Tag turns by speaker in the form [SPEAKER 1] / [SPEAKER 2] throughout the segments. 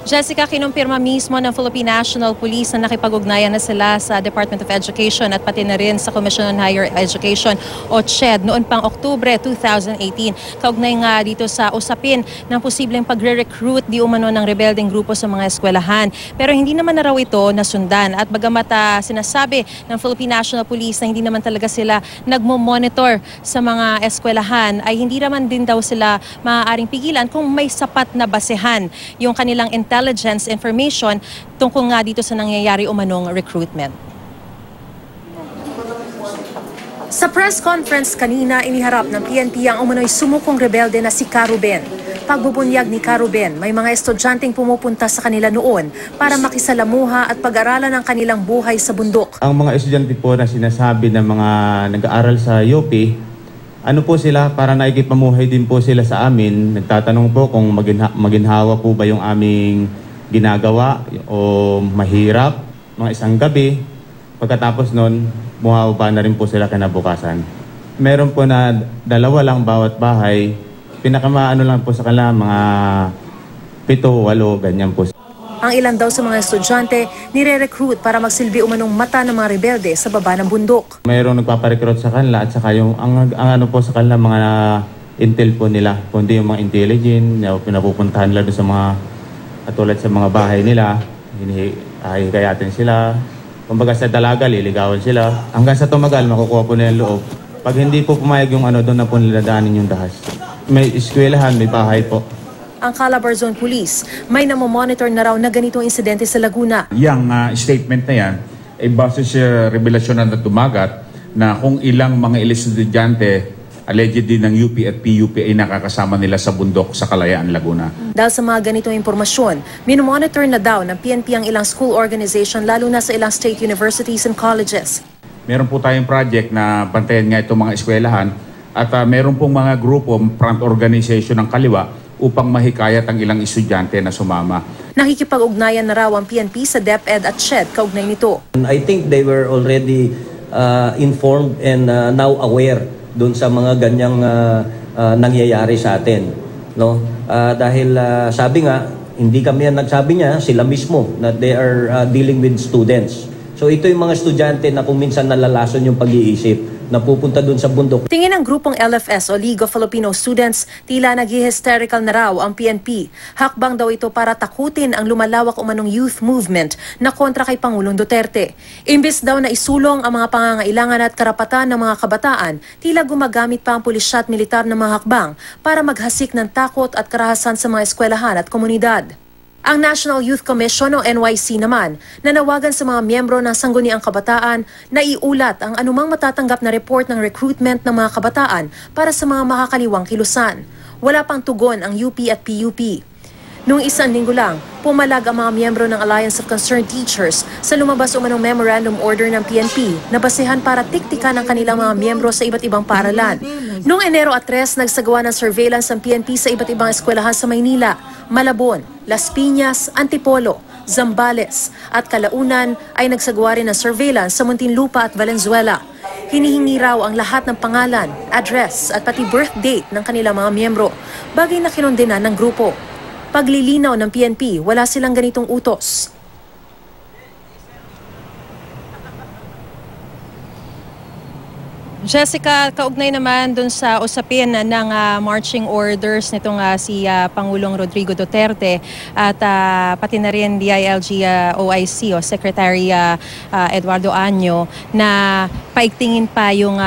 [SPEAKER 1] Jessica, kinumpirma mismo ng Philippine National Police na nakipag-ugnayan na sila sa Department of Education at pati na rin sa Commission on Higher Education o CHED noon pang Oktubre 2018. Kaugnay nga dito sa usapin ng posibleng pagre-recruit di umano ng rebelding grupo sa mga eskwelahan. Pero hindi naman na raw ito nasundan at bagamat sinasabi ng Philippine National Police na hindi naman talaga sila nagmo-monitor sa mga eskwelahan ay hindi naman din daw sila maaaring pigilan kung may sapat na basehan yung kanilang intelligence information tungkol nga dito sa nangyayari umanong recruitment. Sa press conference kanina, iniharap ng PNP ang umano'y sumukong rebelde na si Caruben. Pagbubunyag ni Caruben, may mga estudyanteng pumupunta sa kanila noon para makisalamuha at pag-aralan ang kanilang buhay sa bundok.
[SPEAKER 2] Ang mga estudyante po na sinasabi ng mga nag-aaral sa UP, ano po sila, para nakikipamuhay din po sila sa amin. Nagtatanong po kung maginhawa po ba yung aming ginagawa o mahirap, mga isang gabi. Pagkatapos nun, bumababa na rin po sila kinabukasan. Meron po na 2 lang bawat bahay. Pinakamaano lang po sa kanila, mga 7, 8, ganyan po.
[SPEAKER 1] Ang ilan daw sa mga estudyante nire-recruit para magsilbi umanong mata ng mga rebelde sa baba ng bundok.
[SPEAKER 2] Mayroong nagpapa-recruit sa kanila at saka yung ang ano po sa kanila mga intel po nila, kundi yung mga intelligent, pinapupuntahan nila doon sa mga katulad sa mga bahay nila, hihikayatin sila. Kumbaga sa dalaga, liligawan sila. Hanggang sa tumagal, makukuha po nila yung loob. Pag hindi po pumayag yung ano, doon na po niladaanin yung dahas. May eskwelahan, may bahay po.
[SPEAKER 1] Ang Calabar Zone Police may namomonitor na raw na ganitong insidente sa Laguna.
[SPEAKER 3] Yang statement na yan ay base sa revelasyon na tumagat na kung ilang mga estudyante allegedly ng UP at PUP ay nakakasama nila sa bundok sa Kalayaan, Laguna.
[SPEAKER 1] Dahil sa mga ganitong impormasyon, minomonitor na daw ng PNP ang ilang school organization lalo na sa ilang state universities and colleges.
[SPEAKER 3] Meron po tayong project na bantayan nga itong mga eskwelahan at meron pong mga grupo, front organization ng kaliwa upang mahikayat ang ilang estudyante na sumama.
[SPEAKER 1] Nakikipag-ugnayan na raw ang PNP sa DepEd at CHED kaugnay nito.
[SPEAKER 4] I think they were already informed and now aware doon sa mga ganyang nangyayari sa atin. No? Dahil sabi nga, hindi kami ang nagsabi niya, sila mismo na they are dealing with students. So ito yung mga estudyante na kung minsan nalalason yung pag-iisip na pupunta dun sa bundok.
[SPEAKER 1] Tingin ng grupong LFS o League of Filipino Students, tila nag-hysterical na raw ang PNP. Hakbang daw ito para takutin ang lumalawak umanong youth movement na kontra kay Pangulong Duterte. Imbes daw na isulong ang mga pangangailangan at karapatan ng mga kabataan, tila gumagamit pa ang pulisya at militar ng mga hakbang para maghasik ng takot at karahasan sa mga eskwelahan at komunidad. Ang National Youth Commission o NYC naman, nanawagan sa mga miyembro ng Sangguniang Kabataan na iulat ang anumang matatanggap na report ng recruitment ng mga kabataan para sa mga makakaliwang kilusan. Wala pang tugon ang UP at PUP. Noong 1 linggo lang, pumalag ang mga miyembro ng Alliance of Concerned Teachers sa lumabas umanong memorandum order ng PNP na basehan para tiktikan ang kanilang mga miyembro sa iba't ibang paaralan. Noong Enero 3, nagsagawa ng surveillance ang PNP sa iba't ibang eskwelahan sa Maynila, Malabon, Las Piñas, Antipolo, Zambales at Calaunan ay nagsagawa rin ng surveillance sa Muntinlupa at Valenzuela. Hinihingi raw ang lahat ng pangalan, address at pati birth date ng kanilang mga miyembro, bagay na kinondenan ng grupo. Paglilinaw ng PNP, wala silang ganitong utos. Jessica, kaugnay naman dun sa usapin ng marching orders nitong si Pangulong Rodrigo Duterte at pati na rin DILG OIC o Secretary Eduardo Año na paigtingin pa yung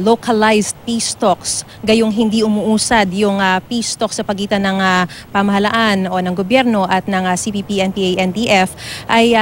[SPEAKER 1] localized peace talks, gayong hindi umuusad yung peace talks sa pagitan ng pamahalaan o ng gobyerno at ng CPP, NPA, NDF ay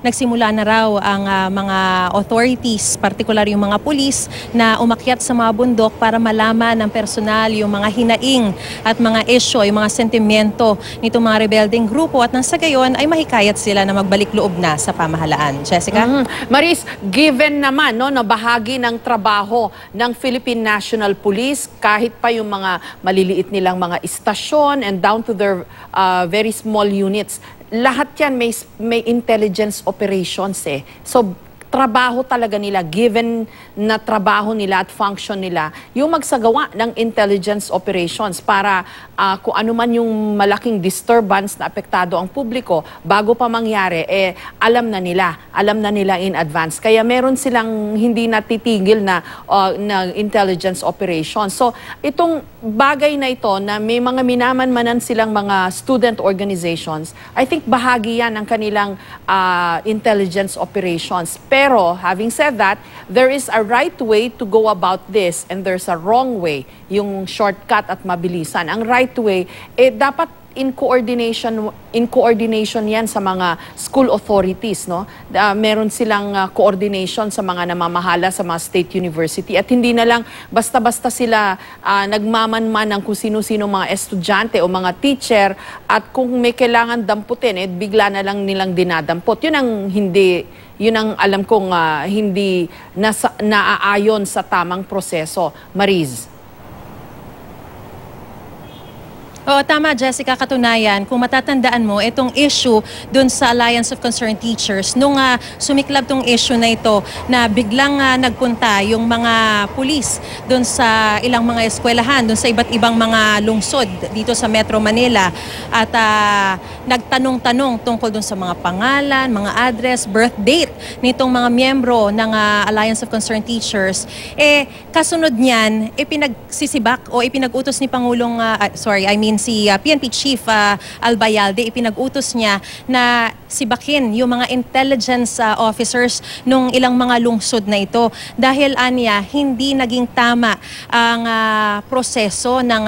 [SPEAKER 1] nagsimula na raw ang mga authorities, partikular yung mga pulis, na umakyat sa mga bundok para malaman ng personal yung mga hinaing at mga issue, yung mga sentimento nitong mga rebelding grupo at nang sa gayon ay mahikayat sila na magbalik loob na sa pamahalaan. Jessica?
[SPEAKER 5] Maris, given naman no, na bahagi ng trabaho ng Philippine National Police, kahit pa yung mga maliliit nilang mga istasyon and down to their very small units, lahat yan may intelligence operations eh. So trabaho talaga nila, given na trabaho nila at function nila, yung magsagawa ng intelligence operations para kung ano man yung malaking disturbance na apektado ang publiko, bago pa mangyari, alam na nila in advance. Kaya meron silang hindi natitigil na intelligence operations. So, itong bagay na ito na may mga minamanmanan silang mga student organizations, I think bahagi yan ng kanilang intelligence operations. Pero, having said that, there is a right way to go about this and there's a wrong way, yung shortcut at mabilisan. Ang right way, dapat in coordination yan sa mga school authorities, no? Meron silang coordination sa mga namamahala sa mga state university at hindi na lang basta-basta sila nagmamanman ng kung sino-sino mga estudyante o mga teacher at kung may kailangan damputin, bigla na lang nilang dinadampot. Yun ang alam kong hindi naaayon sa tamang proseso. Mariz.
[SPEAKER 1] Oo, tama Jessica, katunayan. Kung matatandaan mo, itong issue dun sa Alliance of Concerned Teachers, nung sumiklab tong issue na ito, na biglang nagpunta yung mga pulis dun sa ilang mga eskwelahan, dun sa iba't ibang mga lungsod dito sa Metro Manila, at nagtanong-tanong tungkol dun sa mga pangalan, mga address, birth date nitong mga miyembro ng Alliance of Concerned Teachers, kasunod niyan, ipinagsisibak o ipinag-utos ni Pangulong, si PNP Chief Albayalde, ipinag-utos niya na sibakin yung mga intelligence officers nung ilang mga lungsod na ito. Dahil aniya, hindi naging tama ang proseso ng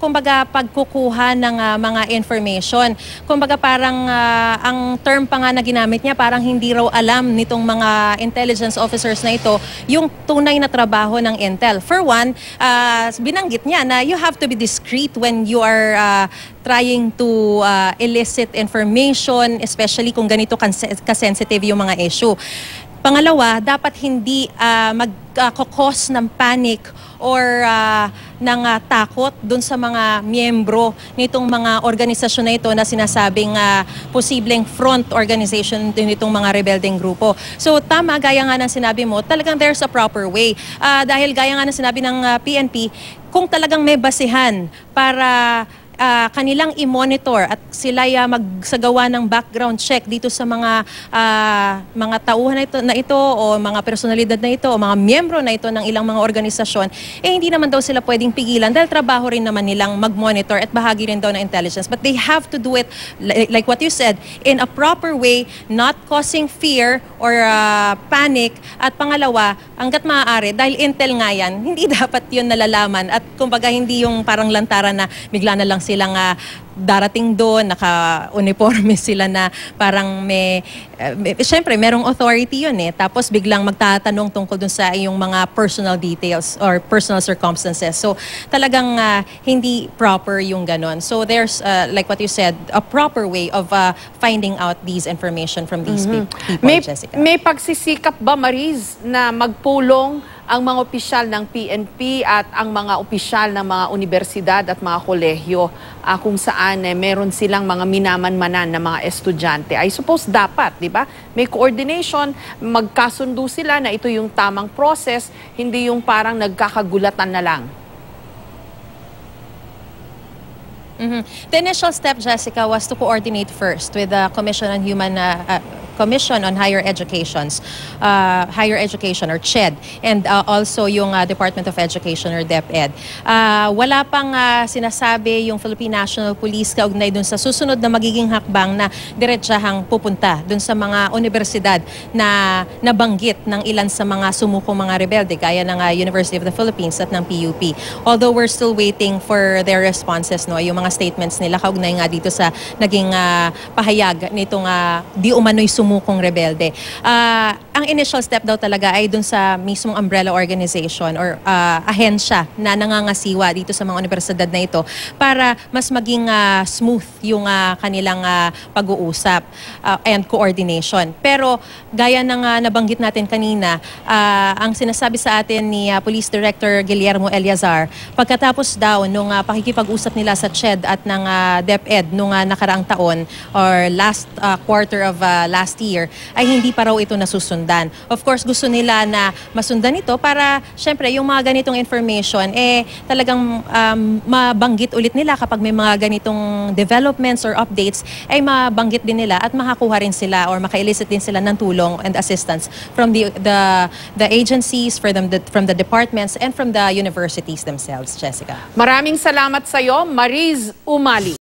[SPEAKER 1] kumbaga pagkukuha ng mga information. Kumbaga parang ang term pa nga na ginamit niya, parang hindi raw alam nitong mga intelligence officers na ito yung tunay na trabaho ng Intel. For one, binanggit niya na you have to be discreet when you are trying to elicit information, especially kung ganito kasensitive yung mga issue. Pangalawa, dapat hindi magkakos ng panic or ng takot dun sa mga miyembro nitong mga organisasyon na ito na sinasabing posibleng front organization nitong mga rebelding grupo. So tama, gaya nga ng sinabi mo, talagang there's a proper way. Dahil gaya nga ng sinabi ng PNP, kung talagang may basihan para kanilang i-monitor at sila magsagawa ng background check dito sa mga tauhan na ito o mga personalidad na ito o mga miyembro na ito ng ilang mga organisasyon, hindi naman daw sila pwedeng pigilan dahil trabaho rin naman nilang mag-monitor at bahagi rin daw ng intelligence. But they have to do it, like what you said, in a proper way, not causing fear or panic. At pangalawa, hanggat maaari, dahil intel nga yan, hindi dapat yun nalalaman at kumbaga hindi yung parang lantaran na bigla na lang silang darating doon, naka-uniforme sila na parang syempre merong authority yun tapos biglang magtatanong tungkol dun sa iyong mga personal details or personal circumstances. So talagang hindi proper yung ganon. So there's, like what you said, a proper way of finding out these information from these people, Jessica.
[SPEAKER 5] May pagsisikap ba, Mariz, na magpulong ang mga opisyal ng PNP at ang mga opisyal ng mga universidad at mga kolehiyo kung saan meron silang mga minamanmanan na mga estudyante? I suppose dapat, di ba? May coordination, magkasundo sila na ito yung tamang process, hindi yung parang nagkakagulatan na lang.
[SPEAKER 1] The initial step, Jessica, was to coordinate first with the Commission on Higher Education or CHED, and also yung Department of Education or DepEd. Wala pang sinasabi yung Philippine National Police kaugnay dun sa susunod na magiging hakbang na diretsahang pupunta dun sa mga universidad na nabanggit ng ilan sa mga sumukong mga rebelde gaya ng University of the Philippines at ng PUP. Although we're still waiting for their responses, yung mga statements nila kaugnay nga dito sa naging pahayag nitong di umano'y sumukong rebelde. Ang initial step daw talaga ay dun sa mismong umbrella organization or ahensya na nangangasiwa dito sa mga universidad na ito para mas maging smooth yung kanilang pag-uusap and coordination. Pero gaya ng nabanggit natin kanina, ang sinasabi sa atin ni Police Director Guillermo Eliazar, pagkatapos daw nung pakikipag-usap nila sa CHED at ng DepEd nung nakaraang taon or last quarter of last last year ay hindi pa raw ito nasusundan. Of course, gusto nila na masundan ito para syempre yung mga ganitong information talagang mabanggit ulit nila kapag may mga ganitong developments or updates ay mabanggit din nila at makakuha rin sila or maka-elicit din sila ng tulong and assistance from the agencies, from the departments and from the universities themselves, Jessica.
[SPEAKER 5] Maraming salamat sa iyo, Mariz Umali.